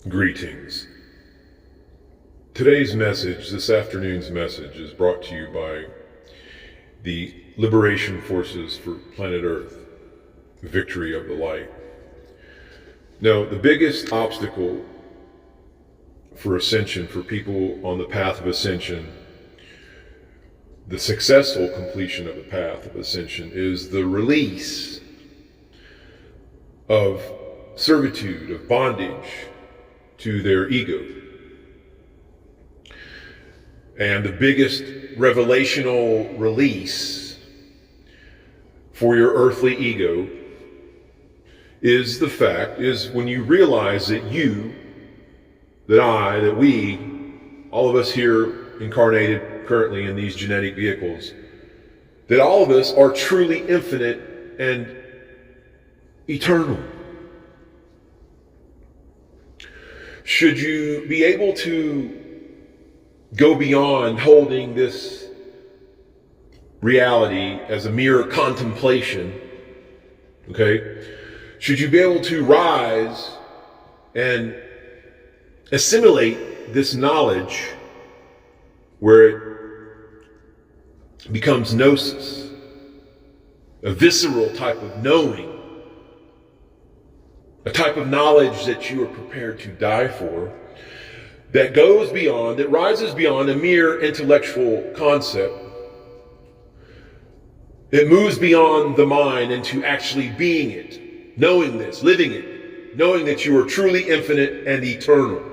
Greetings. Today's message, this afternoon's message, is brought to you by the Liberation Forces for Planet Earth, Victory of the Light. Now, the biggest obstacle for ascension, for people on the path of ascension, the successful completion of the path of ascension, is the release of servitude, of bondage to their ego. And the biggest revelational release for your earthly ego is when you realize that you, that I, that we, all of us here incarnated currently in these genetic vehicles, that all of us are truly infinite and eternal. Should you be able to go beyond holding this reality as a mere contemplation, okay? Should you be able to rise and assimilate this knowledge where it becomes gnosis, a visceral type of knowing, a type of knowledge that you are prepared to die for, that goes beyond, that rises beyond a mere intellectual concept. It moves beyond the mind into actually being it, knowing this, living it, knowing that you are truly infinite and eternal.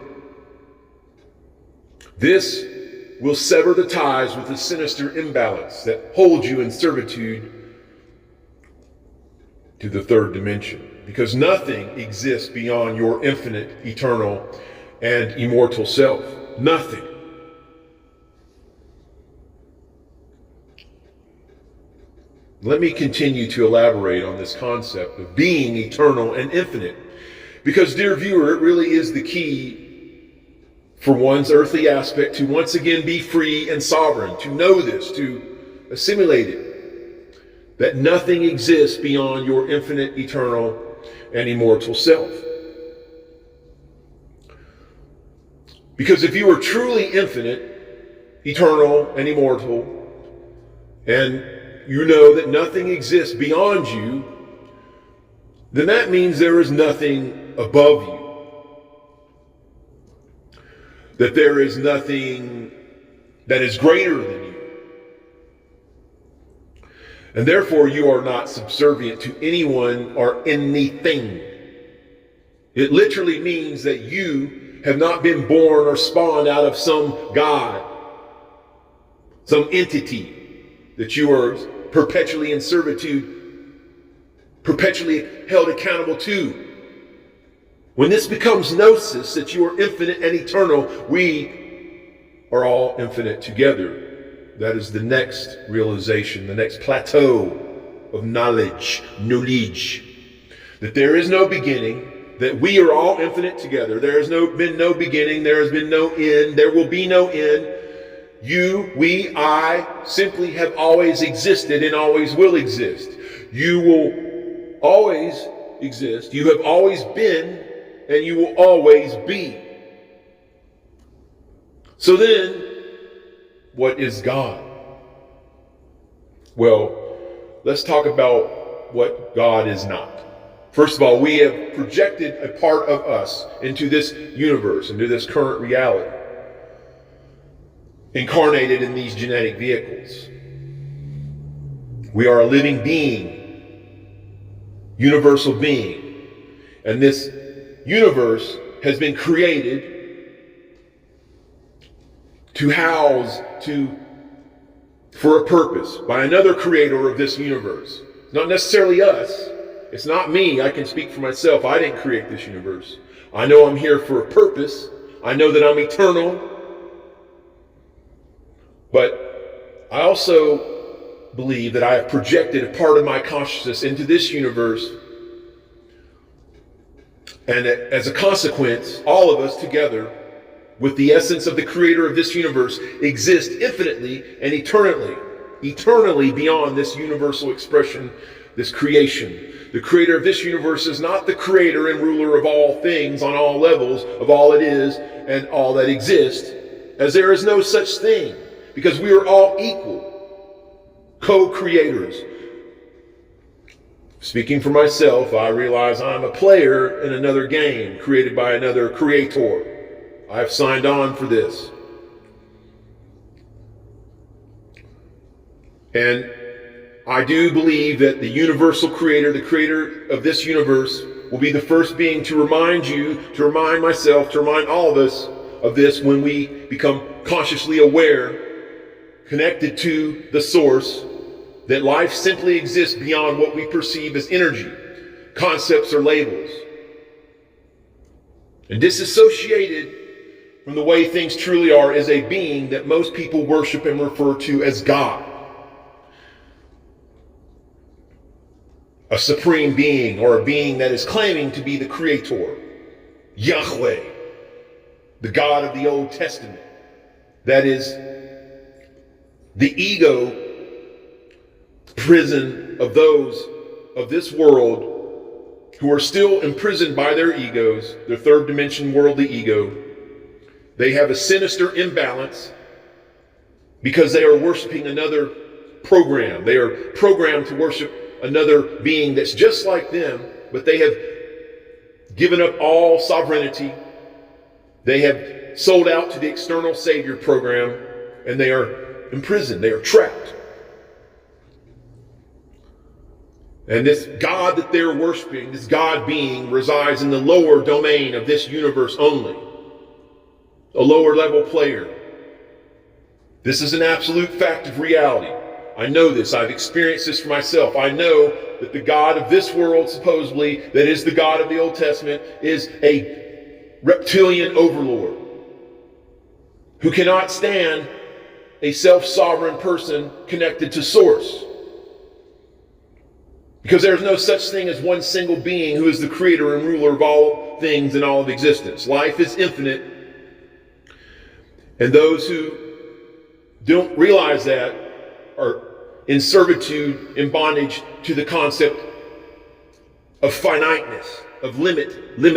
This will sever the ties with the sinister imbalance that holds you in servitude to the third dimension. Because nothing exists beyond your infinite, eternal, and immortal self. Nothing. Let me continue to elaborate on this concept of being eternal and infinite. Because, dear viewer, it really is the key for one's earthly aspect to once again be free and sovereign, to know this, to assimilate it, that nothing exists beyond your infinite, eternal, and immortal self. Because if you are truly infinite, eternal, and immortal, and you know that nothing exists beyond you, then that means there is nothing above you. That there is nothing that is greater than you. And therefore you are not subservient to anyone or anything. It literally means that you have not been born or spawned out of some God, some entity that you are perpetually in servitude, perpetually held accountable to. When this becomes gnosis, that you are infinite and eternal, we are all infinite together. That is the next realization, the next plateau of knowledge, that there is no beginning, that we are all infinite together. There has been no beginning, there has been no end, there will be no end. You, we, I simply have always existed and always will exist. You will always exist, you have always been, and you will always be. So then, what is God? Well, let's talk about what God is not. First of all, we have projected a part of us into this universe, into this current reality, incarnated in these genetic vehicles. We are a living being, universal being, and this universe has been created to house, for a purpose, by another creator of this universe. Not necessarily us. It's not me. I can speak for myself. I didn't create this universe. I know I'm here for a purpose. I know that I'm eternal. But I also believe that I have projected a part of my consciousness into this universe. And as a consequence, all of us together, with the essence of the creator of this universe, exist infinitely and eternally beyond this universal expression, this creation, The creator of this universe is not the creator and ruler of all things on all levels of all it is and all that exists, as there is no such thing, because we are all equal, co-creators. Speaking for myself, I realize I'm a player in another game created by another creator. I've signed on for this. And I do believe that the universal creator, the creator of this universe, will be the first being to remind you, to remind myself, to remind all of us of this when we become consciously aware, connected to the source, that life simply exists beyond what we perceive as energy, concepts, or labels, and disassociated from the way things truly are is a being that most people worship and refer to as God. A supreme being, or a being that is claiming to be the creator, Yahweh, the God of the Old Testament. That is the ego prison of those of this world who are still imprisoned by their egos, their third dimension worldly ego. They have a sinister imbalance because they are worshiping another program. They are programmed to worship another being that's just like them, but they have given up all sovereignty. They have sold out to the external savior program, and they are imprisoned. They are trapped. And this God that they're worshiping, this God being, resides in the lower domain of this universe only. A lower level player. This is an absolute fact of reality. I know this. I've experienced this for myself. I know that the God of this world, supposedly, that is the God of the Old Testament, is a reptilian overlord who cannot stand a self-sovereign person connected to source. Because there's no such thing as one single being who is the creator and ruler of all things and all of existence. Life is infinite. And those who don't realize that are in servitude, in bondage to the concept of finiteness, of limitedness.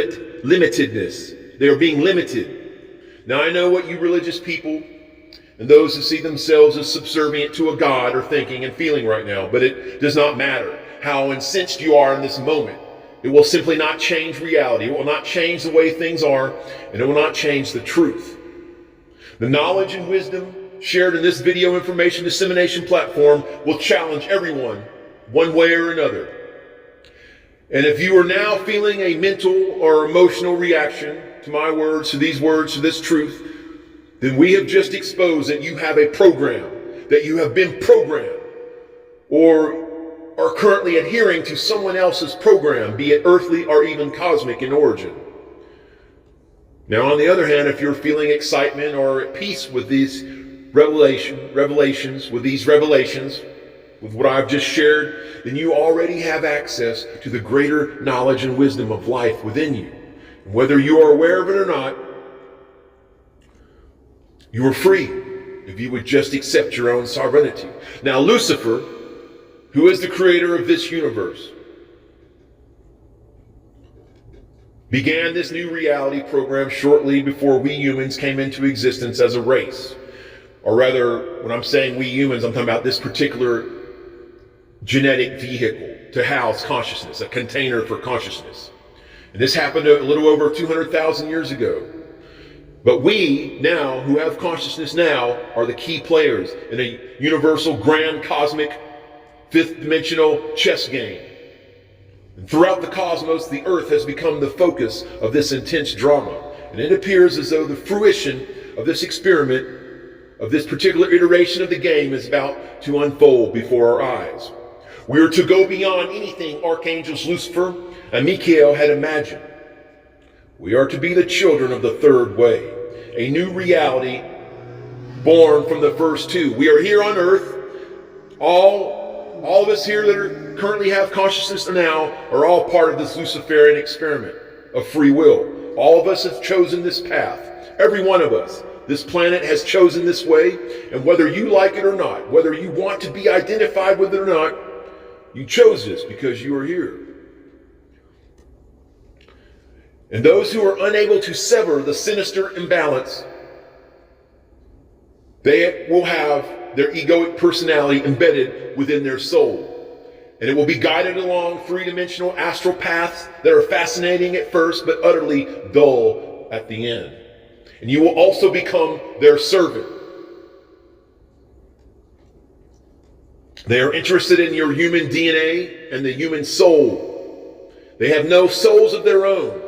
They are being limited. Now I know what you religious people and those who see themselves as subservient to a God are thinking and feeling right now, but it does not matter how incensed you are in this moment. It will simply not change reality. It will not change the way things are, and it will not change the truth. The knowledge and wisdom shared in this video information dissemination platform will challenge everyone one way or another. And if you are now feeling a mental or emotional reaction to my words, to these words, to this truth, then we have just exposed that you have a program, that you have been programmed, or are currently adhering to someone else's program, be it earthly or even cosmic in origin. Now, on the other hand, if you're feeling excitement or at peace with these revelations, with what I've just shared, then you already have access to the greater knowledge and wisdom of life within you. And whether you are aware of it or not, you are free if you would just accept your own sovereignty. Now, Lucifer, who is the creator of this universe, began this new reality program shortly before we humans came into existence as a race. Or rather, when I'm saying we humans, I'm talking about this particular genetic vehicle to house consciousness, a container for consciousness. And this happened a little over 200,000 years ago. But we now, who have consciousness now, are the key players in a universal, grand, cosmic, fifth dimensional chess game. And throughout the cosmos, the earth has become the focus of this intense drama. And it appears as though the fruition of this experiment, of this particular iteration of the game, is about to unfold before our eyes. We are to go beyond anything archangels Lucifer and Michael had imagined. We are to be the children of the third way, a new reality born from the first two. We are here on earth. All of us here that are currently have consciousness now are all part of this Luciferian experiment of free will. All of us have chosen this path. Every one of us. This planet has chosen this way, and whether you like it or not, whether you want to be identified with it or not, you chose this because you are here. And those who are unable to sever the sinister imbalance, they will have their egoic personality embedded within their soul. And it will be guided along three-dimensional astral paths that are fascinating at first, but utterly dull at the end. And you will also become their servant. They are interested in your human DNA and the human soul. They have no souls of their own.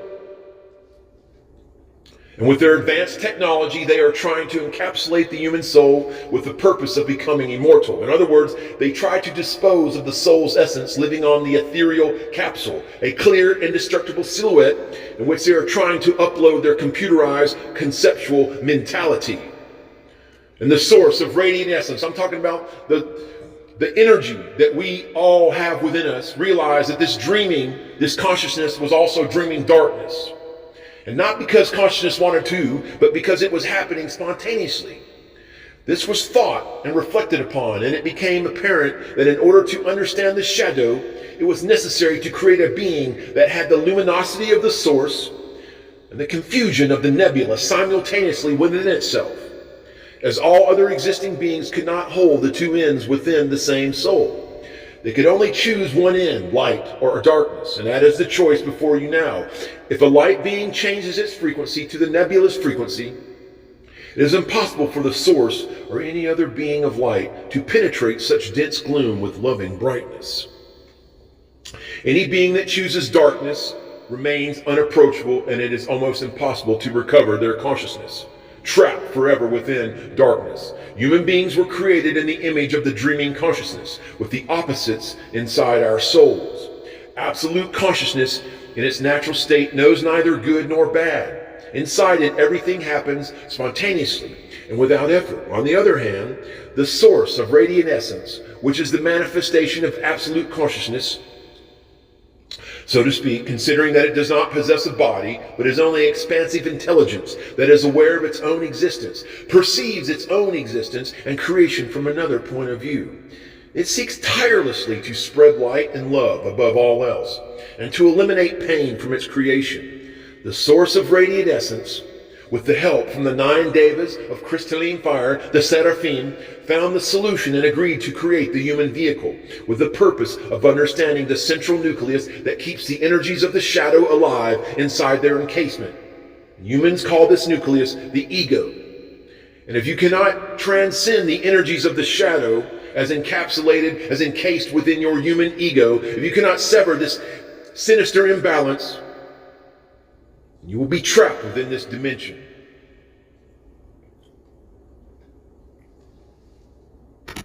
And with their advanced technology, they are trying to encapsulate the human soul with the purpose of becoming immortal. In other words, they try to dispose of the soul's essence living on the ethereal capsule, a clear, indestructible silhouette in which they are trying to upload their computerized conceptual mentality. And the source of radiant essence, I'm talking about the energy that we all have within us, realize that this consciousness was also dreaming darkness. And not because consciousness wanted to, but because it was happening spontaneously. This was thought and reflected upon, and it became apparent that in order to understand the shadow, it was necessary to create a being that had the luminosity of the source and the confusion of the nebula simultaneously within itself, as all other existing beings could not hold the two ends within the same soul. They could only choose one end, light or darkness, and that is the choice before you now. If a light being changes its frequency to the nebulous frequency, it is impossible for the source or any other being of light to penetrate such dense gloom with loving brightness. Any being that chooses darkness remains unapproachable, and it is almost impossible to recover their consciousness, trapped forever within darkness. Human beings were created in the image of the dreaming consciousness, with the opposites inside our souls. Absolute consciousness in its natural state knows neither good nor bad. Inside it, everything happens spontaneously and without effort. On the other hand, the source of radiant essence, which is the manifestation of absolute consciousness, so to speak, considering that it does not possess a body, but is only expansive intelligence that is aware of its own existence, perceives its own existence and creation from another point of view. It seeks tirelessly to spread light and love above all else, and to eliminate pain from its creation. The source of radiant essence, with the help from the 9 devas of crystalline fire, the seraphim, found the solution and agreed to create the human vehicle with the purpose of understanding the central nucleus that keeps the energies of the shadow alive inside their encasement. Humans call this nucleus the ego. And if you cannot transcend the energies of the shadow as encapsulated, as encased within your human ego, if you cannot sever this sinister imbalance, you will be trapped within this dimension.